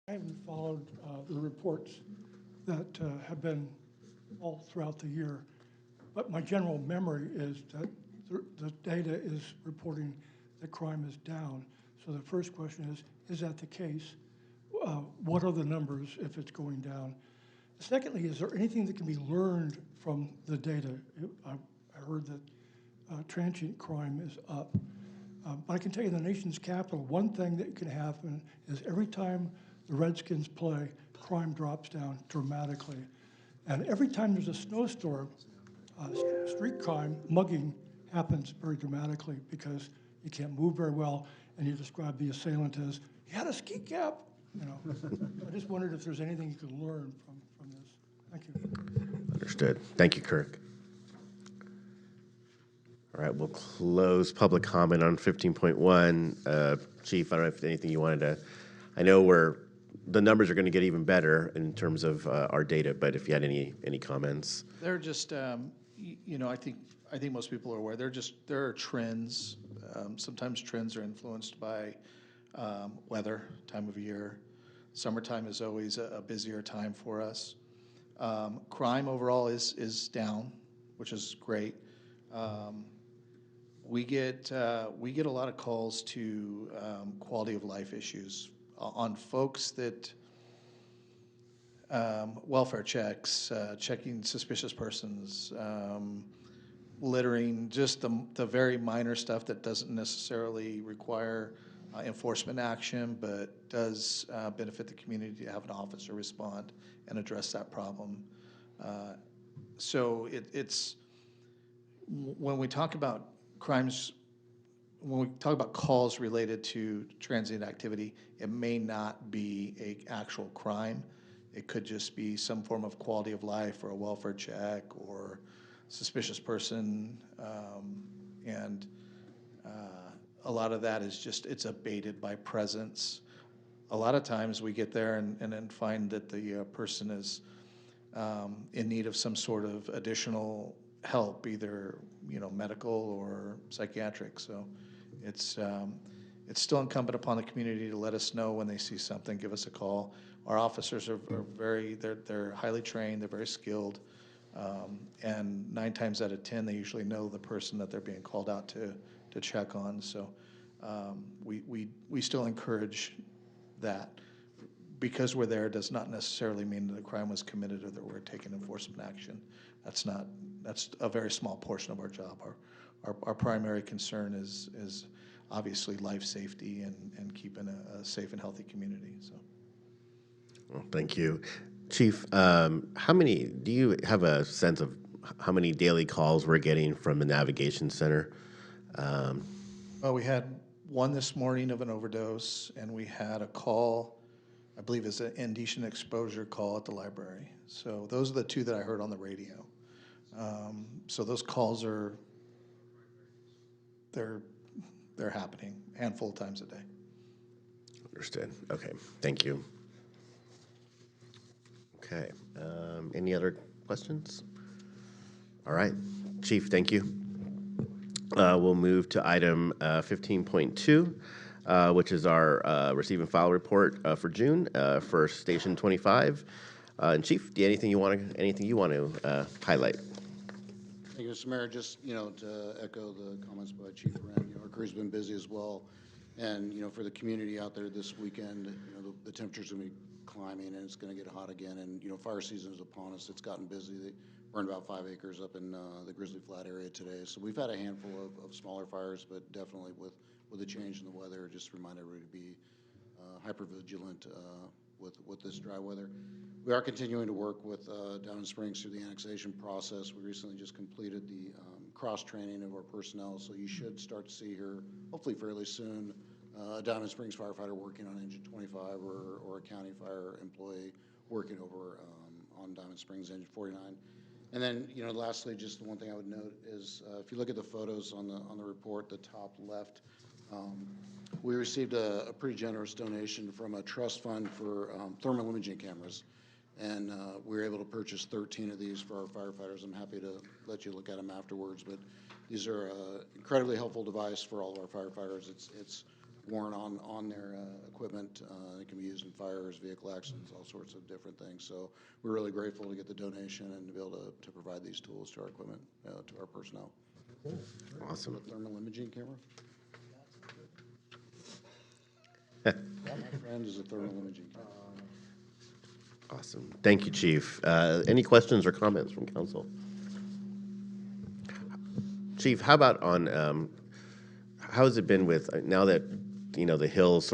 I haven't followed the reports that have been all throughout the year, but my general memory is that the data is reporting that crime is down. So the first question is that the case? What are the numbers if it's going down? Secondly, is there anything that can be learned from the data? I heard that transient crime is up. But I can tell you in the nation's capital, one thing that can happen is every time the Redskins play, crime drops down dramatically. And every time there's a snowstorm, street crime, mugging, happens very dramatically because you can't move very well, and you describe the assailant as, he had a ski cap. You know, I just wondered if there's anything you could learn from this. Thank you. Understood. Thank you, Kirk. All right, we'll close public comment on 15.1. Chief, I don't know if anything you wanted to, I know the numbers are going to get even better in terms of our data, but if you had any comments. They're just, you know, I think most people are aware. There are trends. Sometimes trends are influenced by weather, time of year. Summertime is always a busier time for us. Crime overall is down, which is great. We get a lot of calls to quality of life issues on folks that welfare checks, checking suspicious persons, littering, just the very minor stuff that doesn't necessarily require enforcement action, but does benefit the community to have an officer respond and address that problem. So it's when we talk about crimes, when we talk about calls related to transient activity, it may not be an actual crime. It could just be some form of quality of life or a welfare check or suspicious person, and a lot of that is just, it's abated by presence. A lot of times we get there and then find that the person is in need of some sort of additional help, either medical or psychiatric. So it's still incumbent upon the community to let us know when they see something, give us a call. Our officers are they're highly trained, they're very skilled, and 9 times out of 10 they usually know the person that they're being called out to check on. So we still encourage that. Because we're there does not necessarily mean that a crime was committed or that we're taking enforcement action. That's a very small portion of our job. Our primary concern is obviously life safety and keeping a safe and healthy community. So. Well, thank you. Chief, do you have a sense of how many daily calls we're getting from the Navigation Center? Well, we had one this morning of an overdose, and we had a call, I believe it's an indecent exposure call at the library. So those are the 2 that I heard on the radio. So those calls they're happening a handful of times a day. Understood. Okay, thank you. Okay, any other questions? All right, Chief, thank you. We'll move to item 15.2, which is our receive and file report for June for Station 25. And Chief, do you anything you want to highlight? Thank you, Mr. Mayor. Just to echo the comments by Chief Wren, our crew's been busy as well, and for the community out there this weekend, the temperature's going to be climbing and it's going to get hot again, and fire season is upon us. It's gotten busy. They burned about 5 acres up in the Grizzly Flat area today, so we've had a handful of smaller fires, but definitely with the change in the weather, just remind everybody to be hyper vigilant with this dry weather. We are continuing to work with Diamond Springs through the annexation process. We recently just completed the cross-training of our personnel, so you should start to see here, hopefully fairly soon, a Diamond Springs firefighter working on Engine 25 or a county fire employee working over on Diamond Springs Engine 49. And then, lastly, just the one thing I would note is if you look at the photos on the report, the top left, we received a pretty generous donation from a trust fund for thermal imaging cameras, and we were able to purchase 13 of these for our firefighters. I'm happy to let you look at them afterwards, but these are an incredibly helpful device for all of our firefighters. It's warrant on their equipment. It can be used in fires, vehicle accidents, all sorts of different things. So we're really grateful to get the donation and to be able to provide these tools to our equipment, to our personnel. Awesome. The thermal imaging camera? My friend is a thermal imaging camera. Awesome. Thank you, Chief. Any questions or comments from council? Chief, how about on, how has it been with, now that, the hill's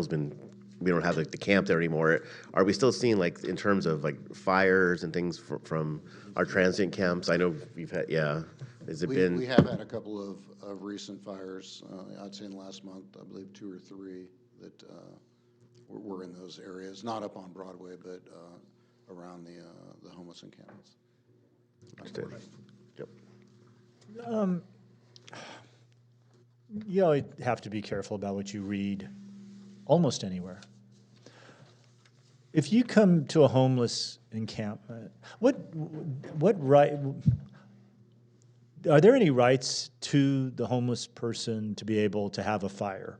been, we don't have the camp there anymore. Are we still seeing, like, in terms of, like, fires and things from our transient camps? I know we've had, yeah. Has it We been? have had a couple of recent fires, I'd say in the last month, I believe 2 or 3 that were in those areas, not up on Broadway, but around the homeless encampments. Understood. Yep. You have to be careful about what you read almost anywhere. If you come to a homeless encampment, what right, are there any rights to the homeless person to be able to have a fire?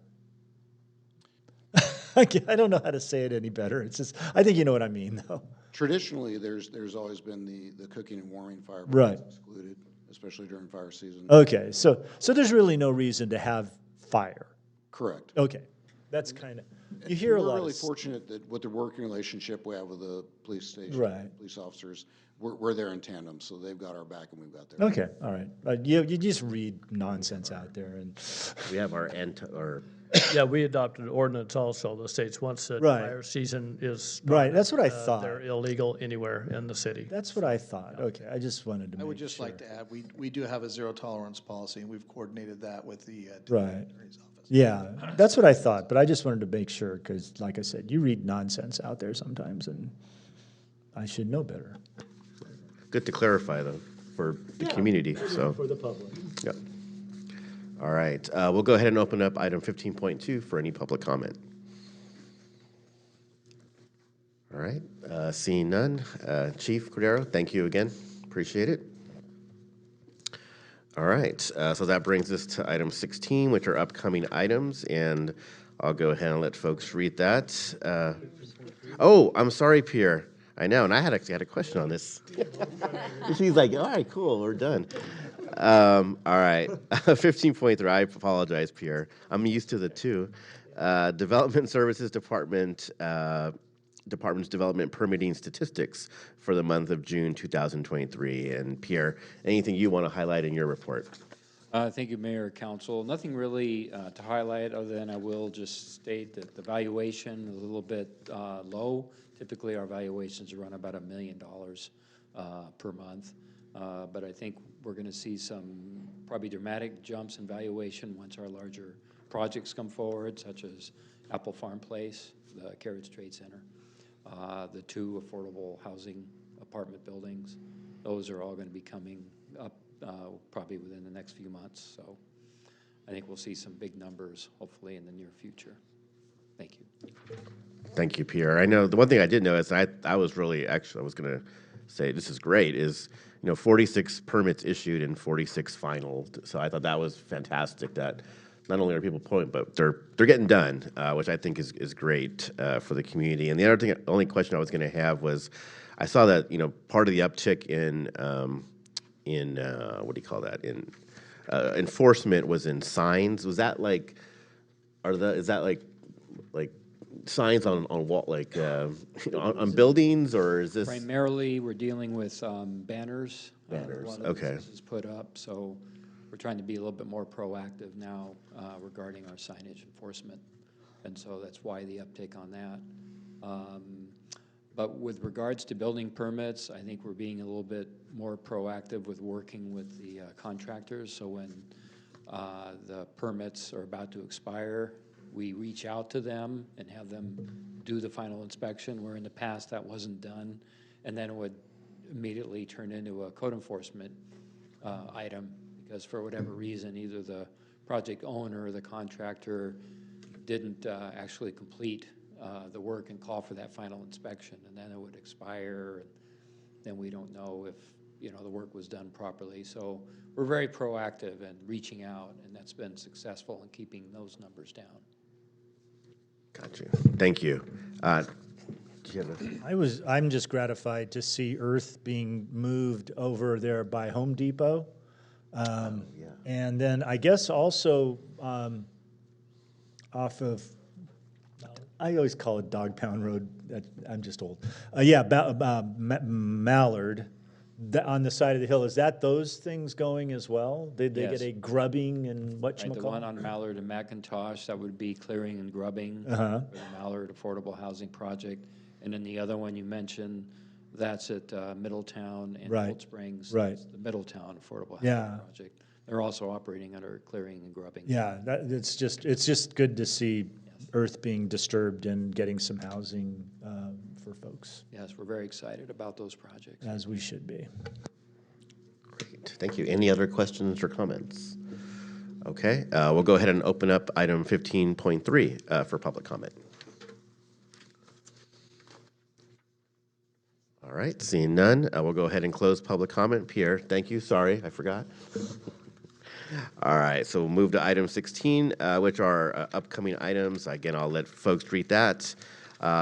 I don't know how to say it any better. It's just, I think you know what I mean, though. Traditionally, there's always been the cooking and warming fire Right. excluded, especially during fire season. Okay, so there's really no reason to have fire. Correct. Okay, that's kind of, you hear a lot We're of really fortunate that with the working relationship we have with the police station, Right. police officers, we're there in tandem, so they've got our back and we've got theirs. Okay, all right. You just read nonsense out there, and We have our Yeah, we adopted an ordinance also that states once that Right. fire season is Right, started, that's what I thought. They're illegal anywhere in the city. that's what I thought. Okay, I just wanted to make I would just sure. like to add, we do have a zero tolerance policy, and we've coordinated that with the Right. attorney's office. Yeah, that's what I thought, but I just wanted to make sure, because like I said, you read nonsense out there sometimes, and I should know better. good to clarify, though, for the community, so. For the public. Yep. All right, we'll go ahead and open up item 15.2 for any public comment. All right, seeing none. Chief Cordero, thank you again. Appreciate it. All right, so that brings us to item 16, which are upcoming items, and I'll go ahead and let folks read that. Oh, I'm sorry, Pierre. I know, and I actually had a question on this. She's like, all right, cool, we're done. All right, 15.3, I apologize, Pierre. I'm used to the 2. Development Services Department, Department's development permitting statistics for the month of June 2023. And Pierre, anything you want to highlight in your report? Thank you, Mayor, Council. Nothing really to highlight, other than I will just state that the valuation is a little bit low. Typically, our valuations run about $1 million per month. But I think we're going to see some probably dramatic jumps in valuation once our larger projects come forward, such as Apple Farm Place, the Carriage Trade Center, the 2 affordable housing apartment buildings. Those are all going to be coming up probably within the next few months. So I think we'll see some big numbers, hopefully, in the near future. Thank you. Thank you, Pierre. I know the one thing I did notice, I was really, actually, I was going to say this is great, is 46 permits issued and 46 final. So I thought that was fantastic that not only are people pulling, but they're getting done, which I think is great for the community. And the other thing, only question I was going to have was, I saw that part of the uptick in what do you call that, in enforcement was in signs. Was that like, is that like signs on wall, like on buildings, or is this? Primarily, we're dealing with banners. Banners, One of the okay. businesses put up, so we're trying to be a little bit more proactive now regarding our signage enforcement, and so that's why the uptick on that. But with regards to building permits, I think we're being a little bit more proactive with working with the contractors. So when the permits are about to expire, we reach out to them and have them do the final inspection, where in the past that wasn't done, and then it would immediately turn into a code enforcement item, because for whatever reason, either the project owner or the contractor didn't actually complete the work and call for that final inspection, and then it would expire, and then we don't know if the work was done properly. So we're very proactive in reaching out, and that's been successful in keeping those numbers down. Got you. Thank you. Do you have a- I'm just gratified to see earth being moved over there by Home Depot. yeah. And then I guess also off of, I always call it Dog Pound Road. I'm just old. Mallard, on the side of the hill. Is that those things going as well? Did they get Yes. a grubbing and Right, the one whatchamacallit? on Mallard and McIntosh, that would be clearing and grubbing Uh-huh. for the Mallard Affordable Housing Project. And then the other one you mentioned, that's at Middletown and Right, Cold Springs. right. That's the Middletown Affordable Yeah. Housing Project. They're also operating under clearing and grubbing. Yeah, it's just good to see earth being disturbed and getting some housing for folks, Yes, we're very excited about those projects. as we should be. Great. Thank you. Any other questions or comments? Okay, we'll go ahead and open up item 15.3 for public comment. All right, seeing none, we'll go ahead and close public comment. Pierre, thank you. Sorry, I forgot. All right, so we'll move to item 16, which are upcoming items. Again, I'll let folks read that.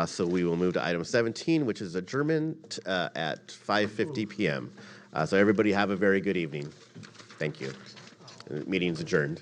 So we will move to item 17, which is adjournment at 5:50 p.m. So everybody have a very good evening. Thank you. Meeting's adjourned.